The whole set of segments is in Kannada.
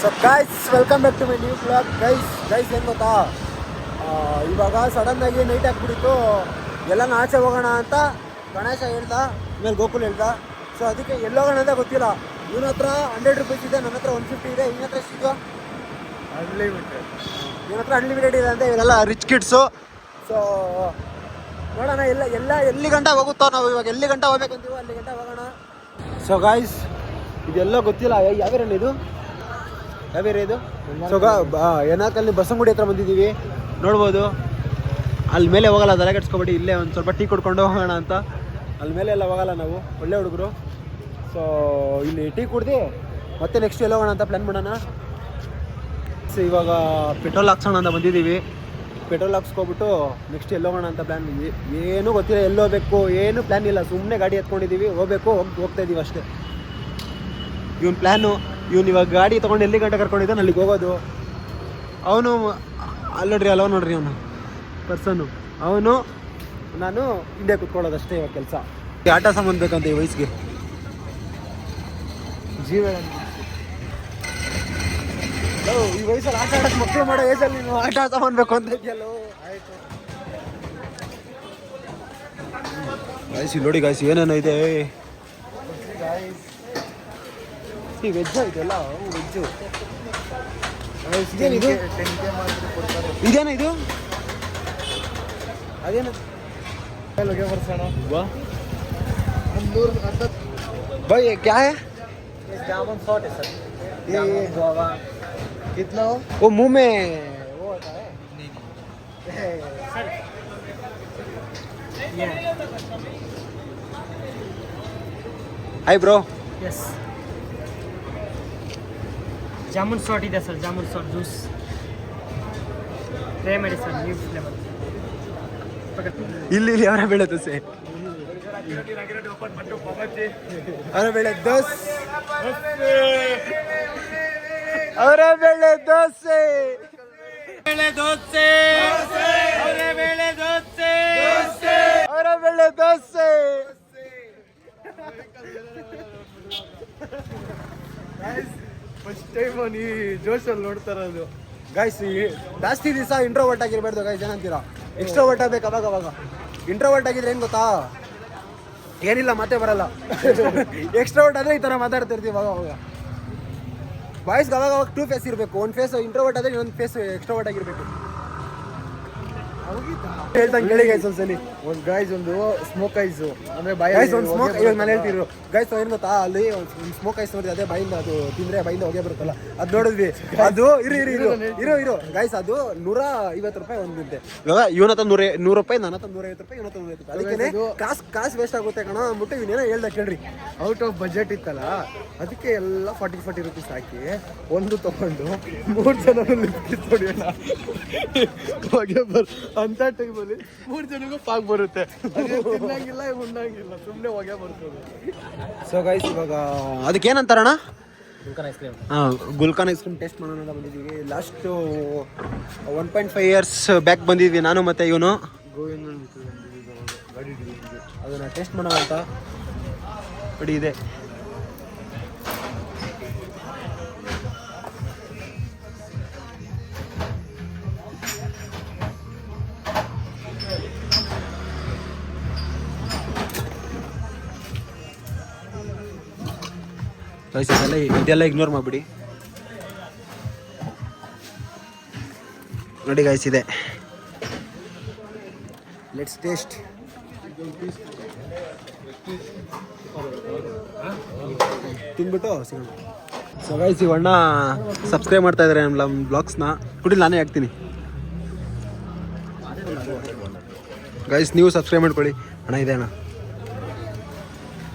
So guys welcome back to my new blog. Guys ಏನು ಗೊತ್ತಾ, ಇವಾಗ ಸಡನ್ನಾಗಿ ನೈಟ್ ಆಗಿಬಿಟ್ಟಿತ್ತು. ಎಲ್ಲನ ಆಚೆ ಹೋಗೋಣ ಅಂತ ಗಣೇಶ ಹೇಳ್ದ, ಆಮೇಲೆ ಗೋಕುಲ್ ಹೇಳ್ದ. ಸೊ ಅದಕ್ಕೆ ಎಲ್ಲೋಗೋಣ ಅಂತ ಗೊತ್ತಿಲ್ಲ. ಇವನ ಹತ್ರ 100 ರೂಪೀಸ್ ಇದೆ, ನನ್ನ ಹತ್ರ 150 ಇದೆ. ಇವನ ಹತ್ರ ಎಷ್ಟಿದೆ? ಅನ್ಲಿಮಿಟೆಡ್. ಇವನ ಹತ್ರ ಅನ್ಲಿಮಿಟೆಡ್ ಇದೆ ಅಂತ. ಇವರೆಲ್ಲ ರಿಚ್ ಕಿಡ್ಸು. ಸೊ ನೋಡೋಣ ಎಲ್ಲಿ ಗಂಟ ಹೋಗುತ್ತೋ. ನಾವು ಇವಾಗ ಎಲ್ಲಿ ಗಂಟ ಹೋಗ್ಬೇಕಂತೀವೋ ಅಲ್ಲಿ ಗಂಟ ಹೋಗೋಣ. ಸೊ ಗಾಯ್ಸ್ ಇದೆಲ್ಲ ಗೊತ್ತಿಲ್ಲ. ಯಾವ ಇದು ಇದು ಸೊ ಏನಾಕಲ್ಲಿ ಬಸವನಗುಡಿ ಹತ್ರ ಬಂದಿದ್ದೀವಿ, ನೋಡ್ಬೋದು. ಅಲ್ಲಿ ಮೇಲೆ ಹೋಗಲ್ಲ, ತಲೆ ಕೆಡ್ಸ್ಕೊಬೇಡಿ. ಇಲ್ಲೇ ಒಂದು ಸ್ವಲ್ಪ ಟೀ ಕುಡ್ಕೊಂಡು ಹೋಗೋಣ ಅಂತ. ಅಲ್ಲಿ ಮೇಲೆ ಎಲ್ಲ ಹೋಗಲ್ಲ ನಾವು, ಒಳ್ಳೆ ಹುಡುಗರು. ಸೊ ಇಲ್ಲಿ ಟೀ ಕುಡ್ದು ಮತ್ತೆ ನೆಕ್ಸ್ಟ್ ಎಲ್ಲ ಹೋಗೋಣ ಅಂತ ಪ್ಲ್ಯಾನ್ ಮಾಡೋಣ. ಸೊ ಇವಾಗ ಪೆಟ್ರೋಲ್ ಹಾಕ್ಸೋಣ ಅಂತ ಬಂದಿದ್ದೀವಿ. ಪೆಟ್ರೋಲ್ ಹಾಕ್ಸ್ಕೊಬಿಟ್ಟು ನೆಕ್ಸ್ಟ್ ಎಲ್ಲೋಗೋಣ ಅಂತ ಪ್ಲ್ಯಾನ್. ಏನೂ ಗೊತ್ತಿಲ್ಲ, ಎಲ್ಲೋಗ್ಬೇಕು ಏನು ಪ್ಲ್ಯಾನ್ ಇಲ್ಲ. ಸುಮ್ಮನೆ ಗಾಡಿ ಎತ್ಕೊಂಡಿದ್ದೀವಿ, ಹೋಗ್ತಾ ಇದ್ದೀವಿ ಅಷ್ಟೇ. ಇವನ್ ಪ್ಲ್ಯಾನು, ಇವ್ನು ಇವಾಗ ಗಾಡಿ ತೊಗೊಂಡು ಎಲ್ಲಿ ಗಂಟೆ ಕರ್ಕೊಂಡಿದ್ದಾನೆ ಅಲ್ಲಿಗೆ ಹೋಗೋದು. ಅವನು ನೋಡ್ರಿ ಅವನು ಪರ್ಸನ್ನು, ಅವನು ನಾನು ಹಿಂದೆ ಕುತ್ಕೊಳ್ಳೋದಷ್ಟೇ ಇವಾಗ ಕೆಲಸ. ಆಟ ಸಾಮಾನು ಬೇಕಂತ ಈ ವಯಸ್ಸಿಗೆ. ಜೀವ ಈ ವಯಸ್ಸಲ್ಲಿ ಆಟ ಆಡೋಕ್ಕೆ ಮಕ್ಕಳು ಮಾಡೋ ಏಜಲ್ಲಿ ನೀನು ಆಟ ಸಾಮಾನು ಬೇಕು ಅಂತ ಇದೆಯಲ್ಲೋ. ಆಯಿತು ಗಾಯ್ಸ್, ಇಲ್ಲಿ ನೋಡಿ ಗಾಯ್ಸ್ ಏನೇನೋ ಇದೆ. ವೆಜ್ಜು ಇದೆಲ್ಲ, ವೆಜ್ಜು. ಇದೇನಿದು? ಇದೇನ ಇದು? ಅದೇನು भाई ये क्या है? जामुन शॉट है सर। जामुन गोवा कितना हो? वो मुंह में वो होता है। Hi bro. यस, जामुन शॉट ಇದೆ sir. Jamun shot juice try ಮಾಡಿ ಸರ್, ನ್ಯೂ ಫ್ಲೇವರ್. ಇಲ್ಲಿ ಅವರ ಬೆಳೆ ದೋಸೆ, ಅವರ ಬೆಳೆ ದೋಸೆ, ಅವರ ಬೆಳೆ ದೋಸೆ, ಬೆಳೆ ದೋಸೆ, ಅವರ ಬೆಳೆ ದೋಸೆ, ಅವರ ಬೆಳೆ ದೋಸೆ. ಫಸ್ಟ್ ಟೈಮ್ ನೀ ಜೋಶಲ್ಲಿ ನೋಡ್ತಾ ಇರೋದು. ಗೈಸ್ ಜಾಸ್ತಿ ದಿವಸ ಇಂಟ್ರೋವರ್ಟ್ ಆಗಿರ್ಬಾರ್ದು ಗೈಸ್. ಏನಂತೀರಾ? ಎಕ್ಸ್ಟ್ರೋವರ್ಟ್ ಆಗ್ಬೇಕು ಅವಾಗ. ಇಂಟ್ರೋವರ್ಟ್ ಆಗಿದ್ರೆ ಏನು ಗೊತ್ತಾ, ಏನಿಲ್ಲ ಮತ್ತೆ ಬರಲ್ಲ. ಎಕ್ಸ್ಟ್ರೋವರ್ಟ್ ಆದರೆ ಈ ಥರ ಮಾತಾಡ್ತಿರ್ತೀವಿ ಅವಾಗ. ಬಾಯ್ಸ್ಗೆ ಅವಾಗ 2 ಫೇಸ್ ಇರಬೇಕು. ಒಂದು ಫೇಸ್ ಇಂಟ್ರೋವರ್ಟ್ ಆದರೆ ಇನ್ನೊಂದು ಫೇಸ್ ಎಕ್ಸ್ಟ್ರೋವರ್ಟ್ ಆಗಿರಬೇಕು. ಹೇಳ್ತಾನೆ ಕೇಳಿ ಗೈಸ್ ಒಂದ್ಸಲಿ. ಒಂದು ಗಾಯ್ಸ್ ಒಂದು ಸ್ಮೋಕ್ ಐಸು ಅಂದ್ರೆ ಬಾಯಿ ಗೈಸ್ ಒಂದು ಸ್ಮೋಕ್, ಇವಾಗ ನಾನು ಹೇಳ್ತಿದ್ರು ಗೈಸ್ ಏನು ಗೊತ್ತಾ, ಅಲ್ಲಿ ಒಂದು ಸ್ಮೋಕ್ ಐಸ್ ನೋಡಿ, ಅದೇ ಬಾಯಿಂದ ಅದು ತಿಂದರೆ ಬಾಯಿಂದ ಹೊಗೆ ಬರುತ್ತಲ್ಲ, ಅದು ನೋಡಿದ್ವಿ. ಅದು ಇರು ಗೈಸ್, ಅದು 150 ರೂಪಾಯಿ ಒಂದಿದೆ. ಇವಾಗ ಇವನ ಹತ್ರ 100 ರೂಪಾಯಿ, ನನ್ನ ಹತ್ರ 150 ರೂಪಾಯಿ, ಇವನ ಹತ್ರ 150 ರೂಪಾಯಿ. ಅದಕ್ಕೆ ಕಾಸು ವೇಸ್ಟ್ ಆಗುತ್ತೆ ಕಣ ಅಂದ್ಬಿಟ್ಟು ಇವನೇನೋ ಹೇಳ್ದ ಕೇಳ್ರಿ. ಔಟ್ ಆಫ್ ಬಜೆಟ್ ಇತ್ತಲ್ಲ, ಅದಕ್ಕೆ ಎಲ್ಲ 40 ರೂಪೀಸ್ ಹಾಕಿ ಒಂದು ತಗೊಂಡು 3 ಜನ ಲಿಪ್ಕಿಸ್ ಹೊಡಿಯೋಣ ಹೊಗೆ ಅಂತ ಟೈಮಲ್ಲಿ 3 ಜನಗೂ ಪಾಕ್ ಬರುತ್ತೆ. ತಿನ್ನಂಗಿಲ್ಲ ಉಣ್ಣಂಗಿಲ್ಲ, ಸುಮ್ಮನೆ ಹೊಗೆ ಬರ್ತದೆ. ಸೊ ಗೈಸ್ ಇವಾಗ ಅದಕ್ಕೆ ಏನಂತಾರಣ? ಗುಲ್ಕನ್ ಐಸ್ ಕ್ರೀಮ್. ಗುಲ್ಕನ್ ಐಸ್ ಕ್ರೀಮ್ ಟೇಸ್ಟ್ ಮಾಡೋಣ ಅಂತ ಬಂದಿದ್ದೀವಿ. ಲಾಸ್ಟು 1.5 ಇಯರ್ಸ್ ಬ್ಯಾಕ್ ಬಂದಿದ್ವಿ ನಾನು ಮತ್ತು ಇವನು. ಅದನ್ನು ಟೇಸ್ಟ್ ಮಾಡೋಣ ಅಂತ ನೋಡಿ. ಇದೆ ಇದೆಲ್ಲ ಇಗ್ನೋರ್ ಮಾಡಿಬಿಡಿ. ನೋಡಿ ಗೈಸ್ ಇದೆ, ಲೆಟ್ಸ್ ಟೇಸ್ಟ್. ತಿಂದ್ಬಿಟ್ಟು ಸಿಗೋಣ. ಸೊ ಗೈಸ್ ಇವಣ್ಣ ಸಬ್ಸ್ಕ್ರೈಬ್ ಮಾಡ್ತಾ ಇದ್ದಾರೆ ನಮ್ಮ ಬ್ಲಾಗ್ಸ್ನ. ಕುಡಿಲಿ ನಾನೇ ಹಾಕ್ತೀನಿ ಗೈಸ್, ನೀವು ಸಬ್ಸ್ಕ್ರೈಬ್ ಮಾಡ್ಕೊಳ್ಳಿ ಅಣ್ಣ. ಇದೆ ಅಣ್ಣ.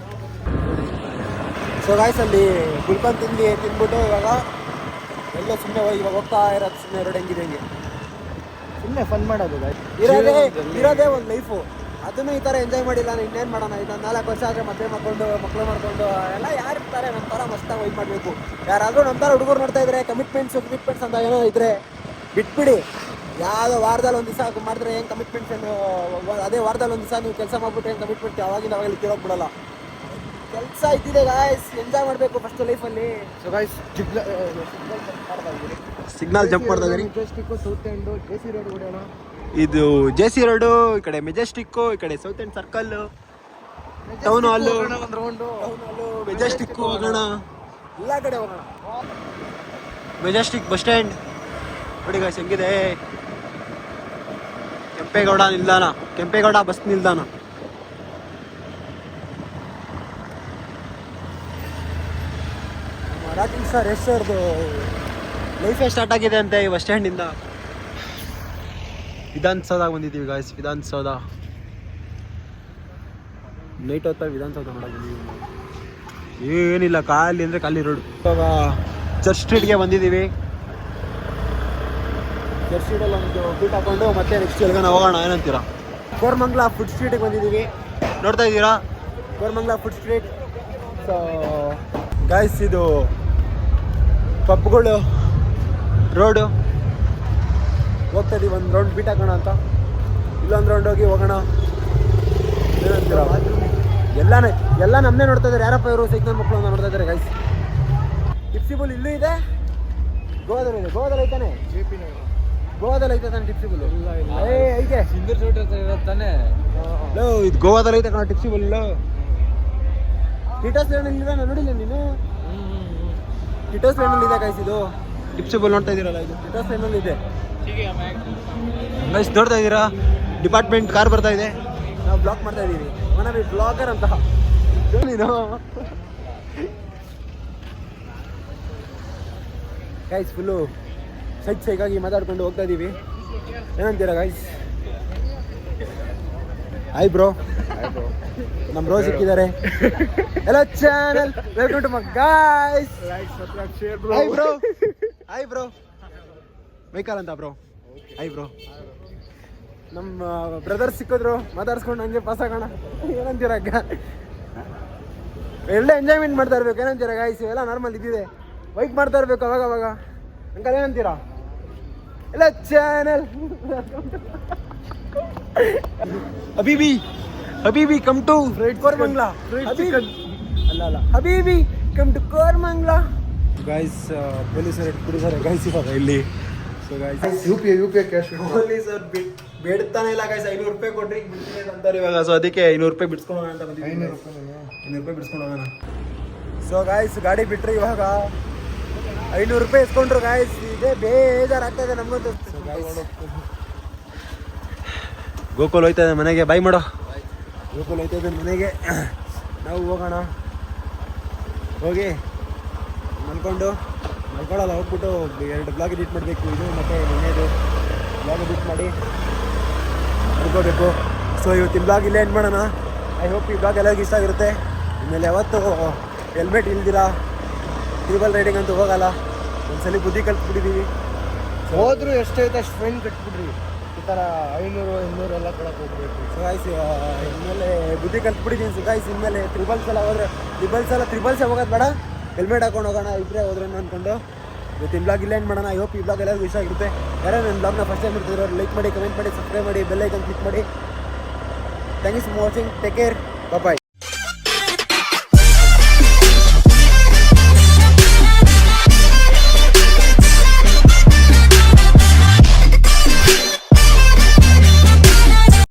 ಸೊ ಗಾಯ್ಸ್ ಅಲ್ಲಿ ಗುಲ್ಕನ್ ತಿಂದ್ಬಿಟ್ಟು ಇವಾಗ ಎಲ್ಲ ಸುಮ್ಮನೆ ಇವಾಗ ಹೋಗ್ತಾ ಇರೋದು. ಸುಮ್ಮನೆ ರೋಡ್ ಹೆಂಗಿದೆ ಹೆಂಗೆ ಸುಮ್ಮನೆ ಫನ್ ಮಾಡೋದು. ಇರೋದೇ ಒಂದು ಲೈಫು. ಅದನ್ನು ಈ ಥರ ಎಂಜಾಯ್ ಮಾಡಿಲ್ಲ ನಾನು ಇನ್ನೇನು ಮಾಡೋಣ. ಇನ್ನೊಂದು 4 ವರ್ಷ ಆದರೆ ಮದುವೆ ಮಕ್ಕಳು ಮಾಡ್ಕೊಂಡು ಎಲ್ಲ ಯಾರು ಇರ್ತಾರೆ ನಮ್ಮ ಥರ ಮಸ್ತಾಗಿ ವೈಟ್ ಮಾಡಬೇಕು. ಯಾರಾದರೂ ನಮ್ಮ ಥರ ಹುಡುಗರು ನೋಡ್ತಾ ಇದ್ರೆ ಕಮಿಟ್ಮೆಂಟ್ಸ್ ಅಂತ ಏನೋ ಇದ್ರೆ ಬಿಟ್ಬಿಡಿ. ಯಾವುದೋ ವಾರದಲ್ಲಿ ಒಂದು ದಿವಸ ಮಾಡಿದ್ರೆ ಏನು ಕಮಿಟ್ಮೆಂಟ್ಸ್ ಏನು, ಅದೇ ವಾರದಲ್ಲಿ ಒಂದು ದಿವಸ ನೀವು ಕೆಲಸ ಮಾಡ್ಬಿಟ್ಟು ಏನು ಕಮಿಟ್ಮೆಂಟ್ ಅವಾಗಿಂದ ಅವಾಗಲಿ ಕೇಳೋಗ್ಬಿಡಲ್ಲ. ಕೆಲಸ ಇದ್ದಿದೆ ಗಾಯ್ಸ್, ಎಂಜಾಯ್ ಮಾಡಬೇಕು ಫಸ್ಟ್ ಲೈಫಲ್ಲಿ. ಸೊ ಗೈಸ್ ಸಿಗ್ನಲ್ ಜಂಪ್ ಮಾಡ್ತಾ ಇದ್ದೀರಿ. Majestic South End J C road ಹೊಡೆಯೋಣ. ಇದು ಜೆ ಸಿ ರೋಡು, ಈ ಕಡೆ ಮೆಜೆಸ್ಟಿಕ್ಕು, ಈ ಕಡೆ ಸೌತ್ ಎಂಡ್ ಸರ್ಕಲ್, ಟೌನ್ ಹಾಲು, ಒಂದು ರೌಂಡು ಮೆಜೆಸ್ಟಿಕ್ಕು ಹೋಗೋಣ, ಎಲ್ಲ ಕಡೆ ಹೋಗೋಣ. ಮೆಜೆಸ್ಟಿಕ್ ಬಸ್ ಸ್ಟ್ಯಾಂಡ್ ನೋಡಿ ಗಾಯ್ಸ್ ಹೆಂಗಿದೆ. ಕೆಂಪೇಗೌಡ ನಿಲ್ದಾಣ, ಕೆಂಪೇಗೌಡ ಬಸ್ ನಿಲ್ದಾಣ. ರಾಕಿಂಗ್ ಸ್ಟಾರ್ ಎಸ್ ಅವ್ರದ್ದು ಲೈಫೇ ಸ್ಟಾರ್ಟ್ ಆಗಿದೆ ಅಂತೆ ಈ ಬಸ್ ಸ್ಟ್ಯಾಂಡಿಂದ. ವಿಧಾನಸೌಧ ಬಂದಿದ್ದೀವಿ ಗಾಯ್ಸ್, ವಿಧಾನಸೌಧ. ನೈಟ್ ಹೊತ್ತ ವಿಧಾನಸೌಧ ನೋಡಕ್ ಬಂದಿದ್ದೀವಿ ನಾವು. ಏನಿಲ್ಲ, ಖಾಲಿ ಅಂದರೆ ಖಾಲಿ ರೋಡ್. ಇವಾಗ ಚರ್ಚ್ ಸ್ಟ್ರೀಟ್ಗೆ ಬಂದಿದ್ದೀವಿ. ಚರ್ಚ್ ಸ್ಟ್ರೀಟಲ್ಲಿ ಒಂದು ಬೀಟ್ ಹಾಕೊಂಡು ಮತ್ತೆ ನೆಕ್ಸ್ಟ್ ಎಲ್ಗನ ಹೋಗೋಣ, ಏನಂತೀರಾ? ಕೋರಮಂಗ್ಲ ಫುಡ್ ಸ್ಟ್ರೀಟಿಗೆ ಬಂದಿದ್ದೀವಿ, ನೋಡ್ತಾ ಇದ್ದೀರಾ? Koramangala food street. So guys, ಇದು ಪಬ್ಗಳು ರೋಡು. ಹೋಗ್ತಾ ಇದೀವಿ, ಒಂದು ರೌಂಡ್ ಬೀಟ್ ಹಾಕೋಣ ಅಂತ. ಇಲ್ಲೊಂದು ರೌಂಡ್ ಹೋಗಿ ಹೋಗೋಣ, ಏನಂತೀರ? ಎಲ್ಲ ನಮ್ಮನ್ನೇ ನೋಡ್ತಾ ಇದ್ದಾರೆ. ಯಾರಪ್ಪ ಇವರು ಸೈಕಲ್ ಮಕ್ಕಳು ಅಂತ ನೋಡ್ತಾ ಇದ್ದಾರೆ ಗಾಯ್ಸ್. ಟಿಪ್ಸಿಬುಲ್ ಇಲ್ಲೂ ಇದೆ, ಗೋವಾದಲ್ಲಿ ಇದೆ. ಗೋವಾದಲ್ಲಿ ಐತಾನೆ, ಗೋವಾದಲ್ಲಿ ಐತೆ ತಾನೆ ಟಿಪ್ಸಿಬುಲ್? ಐತೆ, ಇದು ಗೋವಾದಲ್ಲಿ ಐತೆ ಕಣ ಟಿಪ್ಸಿಬುಲ್. ಟಿಟೋಸ್ ಲ್ಯಾಂಡಲ್ಲಿ ಇದೆ, ನಾನು ನೋಡಿಲ್ಲ. ನೀನು ಟಿಟೋಸ್ ಲ್ಯಾಂಡಲ್ಲಿ ಇದೆ ಗಾಯ್ಸ್. ಇದು ಟಿಪ್ಸಿಬುಲ್ ನೋಡ್ತಾ ಇದ್ದೀರಲ್ಲ, ಇದು ಟಿಟೋಸ್ ಲ್ಯಾಂಡಲ್ಲಿ ಇದೆ ಗೈಸ್. ನೋಡ್ತಾ ಇದ್ದೀರಾ? ಡಿಪಾರ್ಟ್ಮೆಂಟ್ ಕಾರ್ ಬರ್ತಾ ಇದೆ, ನಾವು ಬ್ಲಾಕ್ ಮಾಡ್ತಾ ಇದ್ದೀವಿ. ಮನವಿ ಬ್ಲಾಗರ್ ಅಂತ ನೀನು ಗೈಸ್. ಫುಲ್ಲು ಸೈಗಾಗಿ ಮಾತಾಡ್ಕೊಂಡು ಹೋಗ್ತಾ ಇದ್ದೀವಿ, ಏನಂತೀರಾ ಗೈಸ್? Hi bro. ನಮ್ಮ ಬ್ರೋ ಸಿಕ್ಕಿದ್ದಾರೆ. Hello channel, welcome to my guys. Hi bro, hi bro. Michael ಅಂತ ಬ್ರೋ. Hi bro. ನಮ್ಮ ಬ್ರದರ್ ಸಿಕ್ಕಿದ್ರು, ಮಾತಾಡ್ಸ್ಕೊಂಡು ಹಂಗೆ ಪಾಸ್ ಆಗೋಣ, ಏನಂತೀರ ಅಕ್ಕ? ಎಲ್ಲ ಎಂಜಾಯ್ಮೆಂಟ್ ಮಾಡ್ತಾ ಇರ್ಬೇಕು, ಏನಂತೀರ ಗಾಯ್ಸ್? ಎಲ್ಲ ನಾರ್ಮಲ್ ಇದ್ದಿದೆ, ವೈಕ್ ಮಾಡ್ತಾ ಇರ್ಬೇಕು ಅವಾಗ ಅವಾಗ. ಅಂಕಲ್ ಏನಂತೀರಾ? ಎಲ್ಲ ಚಾನಲ್ ಹಬೀಬಿ, ಹಬೀಬಿ ಕಮ್ ಟು ಕೋರಮಂಗ್ಲ. ಅಲ್ಲ ಹಬೀಬಿ ಕಮ್ ಟು ಕೋರಮಂಗ್ಲ. ಗಾಯ್ಸ್ ಪೊಲೀಸರು ಬಿಡಿದ್ದಾರೆ ಗಾಯ್ಸ್ ಇವಾಗ ಇಲ್ಲಿ. So guys U P I cash ಪೊಲೀಸರು ಬೇಡ್ತಾನೆ ಇಲ್ಲ ಗಾಯ್ಸ್. 500 ರೂಪಾಯಿ ಕೊಡ್ರಿ ಬಿಡ್ತೀನಿ ಅಂತಾರೆ ಇವಾಗ. ಸೊ ಅದಕ್ಕೆ 500 ರೂಪಾಯಿ ಬಿಡ್ಸ್ಕೊಂಡು ಅಂತ ಬಂದಿದ್ದೀವಿ. 500 ರೂಪಾಯಿ ಬಿಡ್ಸ್ಕೊಂಡು ಹೋಗೋಣ. ಸೊ ಗಾಯ್ಸ್ ಗಾಡಿ ಬಿಟ್ರಿ ಇವಾಗ 500 ರೂಪಾಯಿ ಇಸ್ಕೊಂಡ್ರು ಗಾಯ್ಸ್. ಇದೇ ಬೇಜಾರಾಗ್ತಾ ಇದೆ ನಮಗಂತೂ. ಗೋಕುಲ್ ಹೋಯ್ತಾ ಇದೆ ಮನೆಗೆ, ಬಾಯ್ ಮಾಡೋ. ಗೋಕುಲ್ ಹೋಯ್ತಾ ಇದೆ ಮನೆಗೆ, ನಾವು ಹೋಗೋಣ. ಹೋಗಿ ಮಲ್ಕೊಳ್ಳಲ್ಲ, ಹೋಗ್ಬಿಟ್ಟು 2 ಬ್ಲಾಗ್ ಎಡಿಟ್ ಮಾಡಬೇಕು. ಇದು ಮತ್ತು ನಿನ್ನೆದು ಬ್ಲಾಗ್ ಎಡಿಟ್ ಮಾಡಿ ಮಲ್ಕೋಬೇಕು. ಸೊ ಇವತ್ತಿನ ಬ್ಲಾಗ್ ಇಲ್ಲೇ ಎಂಡ್ ಮಾಡೋಣ. ಐ ಹೋಪ್ ಈ ಬ್ಲಾಗ್ ಎಲ್ಲರಿಗೂ ಇಷ್ಟ ಆಗಿರುತ್ತೆ. ಆಮೇಲೆ ಯಾವತ್ತು ಹೆಲ್ಮೆಟ್ ಇಲ್ದಿರ ಟ್ರಿಬಲ್ ರೈಡಿಂಗ್ ಅಂತೂ ಹೋಗಲ್ಲ. ಒಂದ್ಸಲಿ ಬುದ್ಧಿ ಕಲ್ತ್ಬಿಟ್ಟಿದ್ದೀವಿ. ಹೋದ್ರು ಎಷ್ಟೈತೆ ಅಷ್ಟು ಫೈನ್ ಕಟ್ಬಿಡ್ರಿ. ಈ ಥರ 500 200 ಎಲ್ಲ ಕೊಡಕ್ಕೆ ಹೋಗ್ಬೇಕು. ಸೊ ಗಾಯ್ಸ್ ಇನ್ಮೇಲೆ ಬುದ್ಧಿ ಕಲ್ತ್ಬಿಟ್ಟಿದ್ದೀನಿ. ಸೊ ಗಾಯ್ಸ್ ಇನ್ಮೇಲೆ ತ್ರಿಬಲ್ಸ್ ಎಲ್ಲ ಹೋದ್ರೆ ತ್ರಿಬಲ್ಸೇ ಹೋಗೋದು ಬೇಡ, ಹೆಲ್ಮೆಟ್ ಹಾಕೊಂಡು ಹೋಗೋಣ. ಇಬ್ಬರೇ ಹೋದ್ರೇನು ಅಂದ್ಕೊಂಡು ಇವತ್ತಿನ ಬ್ಲಾಗ್ ಇಲ್ಲ ಏನು ಮಾಡೋಣ. ಐ ಹೋಪ್ ಈ ಬ್ಲಾಗ್ ಎಲ್ಲರಿಗೂ ಇಷ್ಟ ಆಗಿರುತ್ತೆ. ಯಾರೋ ನನ್ನ ಬ್ಲಾಗ್ನ ಫಸ್ಟ್ ಟೈಮ್ ಮಾಡ್ತಿದ್ರು ಲೈಕ್ ಮಾಡಿ, ಕಮೆಂಟ್ ಮಾಡಿ, ಸಬ್ಸ್ಕ್ರೈಬ್ ಮಾಡಿ, ಬೆಲ್ ಐಕನ್ ಕ್ಲಿಕ್ ಮಾಡಿ. Thank you for watching. Take care, bye.